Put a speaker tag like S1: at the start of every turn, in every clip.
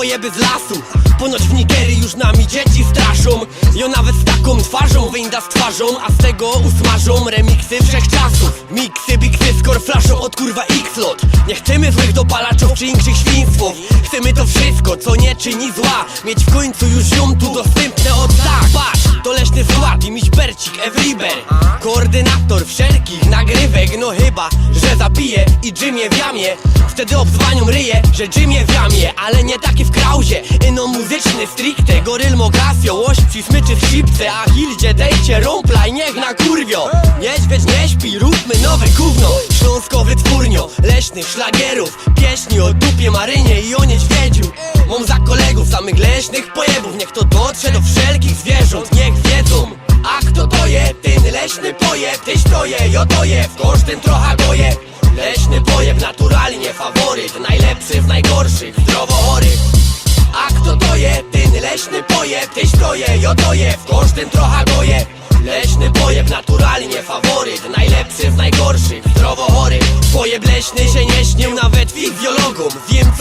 S1: pojeby z lasu. Ponoć w Nigerii już nami dzieci straszą. Jo nawet z taką twarzą wyjda z twarzą, a z tego usmażą remiksy wszechczasów. Miksy, biksy, skor flaszą od kurwa X-Lot. Nie chcemy złych dopalaczów czy innych świństwów. Chcemy to wszystko, co nie czyni zła. Mieć w końcu już ją tu dostępne od tak. Patrz, to leśny skład i miś Bercik, Everyber, koordynator wszelkich nagrywek. No chyba, że zabije i Jimie w jamie. Wtedy obzwanią ryje, że Jimie w jamie. Ale nie takie w krauzie, ino muzyczny stricte. Goryl Mogasio, łoś smyczy w sipce. A Hildzie dejcie rąpla i niech na kurwio. Niedźwiedź nie śpi, róbmy nowe gówno. Śląskowy twórnio, leśnych szlagierów, pieśni o dupie Marynie i o niedźwiedziu. Mam za kolegów samych leśnych pojebów. Niech to dotrze do wszelkich zwierząt, niech wiedzą. A kto to je? Ten leśny pojeb. Tyś to je, jo to je, w kosztem trochę goje. Leśny pojeb naturalnie faworyt, najlepszy w najgorszych, zdrowo chorych. A kto to je? Ten leśny pojeb. Tyś to je, jo to je, w kosztem trochę goje. Leśny pojeb naturalnie faworyt, najlepszy w najgorszych, zdrowo chorych. Pojeb leśny się nie śnił nawet fizjologom. Wiem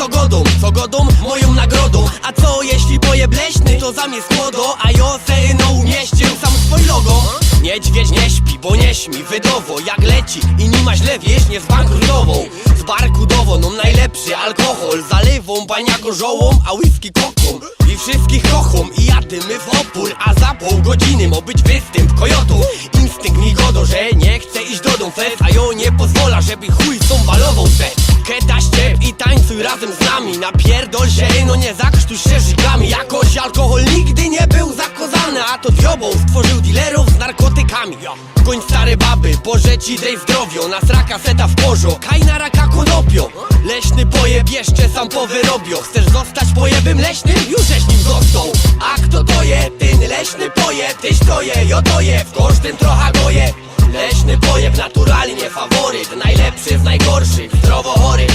S1: co godą moją nagrodą. A co jeśli pojeb leśny to zamiast młodo, a Jose no umieścił sam swój logo. Niedźwiedź nie śpi, bo nie śmi wydowo. Jak leci i nie ma źle wieś, nie zbankrutował. Z barku dową, najlepszy alkohol. Zalewą bania gorzołą, a whisky koką. I wszystkich kochą i jadymy w opór. A za pół godziny ma być występ kojotów. Instynkt mi godo, że nie chce iść do dom fest, a ją nie pozwala, żeby chuj z tą balował se. Keta ściep i tańcuj razem z nami. Napierdol się, no nie zakrztuś się żigami. Jakoś alkohol nigdy nie był zakozany, a to diobą stworzył dealerów z narkotykami. Koń stare baby, Boże ci dej zdrowio. Na sraka seta w porzo, kaj na raka konopio. Leśny pojeb jeszcze sam powyrobio. Chcesz zostać pojebem leśnym? Już żeś nim został. A kto to je? Ten leśny pojeb. Tyś to je, jo to je, w kosztem trochę goje. Leśny pojeb naturalnie faworyt, najlepszy w najgorszych, zdrowo chorych.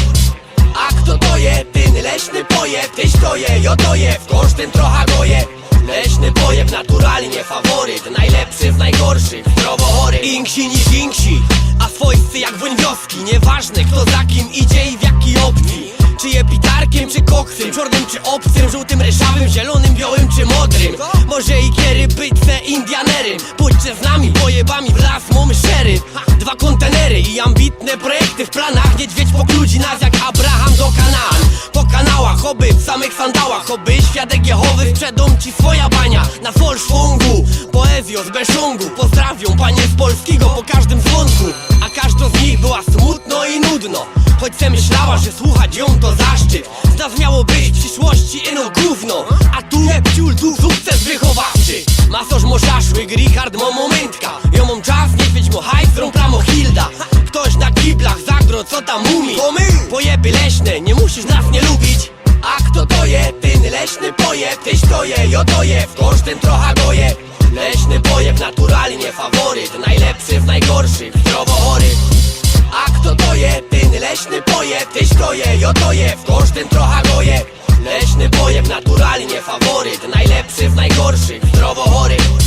S1: A kto to je? Ten leśny pojeb. Tyś to je, jo to je, w kosztem trochę goje. Leśny pojeb naturalnie faworyt, najlepszy w najgorszych, zdrowo chorych. Inksi niż inksi, a swojscy jak woń wioski. Nieważne kto za kim idzie i w jakiej opcji. Czy je pitarkiem, czy koksem, czarnym, czy obcym, żółtym, ryszawym, zielonym, białym, czy modrym. Może i kiery być se Indianerem. Pójdźcie z nami, pojebami w las, mamy szery. 2 kontenery i ambitne projekty w planach. Niedźwiedź pokludzi nas jak Abraham do Kanaan. Po kanałach, oby w samych sandałach, oby świadek Jehowy sprzedał ci swoja bania. Na folszwungu, poezjo z Beszungu. Pozdrawiam panie z polskiego po każdym dzwonku. A każda z nich była smutno i nudno, choć se myślała, że słuchać ją to zaszczyt. Z nas miało być w przyszłości ino gówno, a tu Nepciul, tu sukces wychowawczy. Masoż mo szaszłyk, Richard mo momentka. Jo mam czas, niedźwiedź mo hajs, rąpla mo hilda. Ktoś na kiblach zagro, co tam mówi? To my! Pojeby leśne, nie musisz nas nie lubić. A kto to je? Ten leśny pojeb. Tyś to je, jo to je, w kosztem trochę goje. Leśny pojeb naturalnie faworyt, najlepszy w najgorszych, zdrowo chorych. A kto to je? Ten leśny pojeb. Tyś to je, jo to je, w kosztem trochę goje. Leśny pojeb naturalnie faworyt, najlepszy w najgorszych, zdrowo chorych.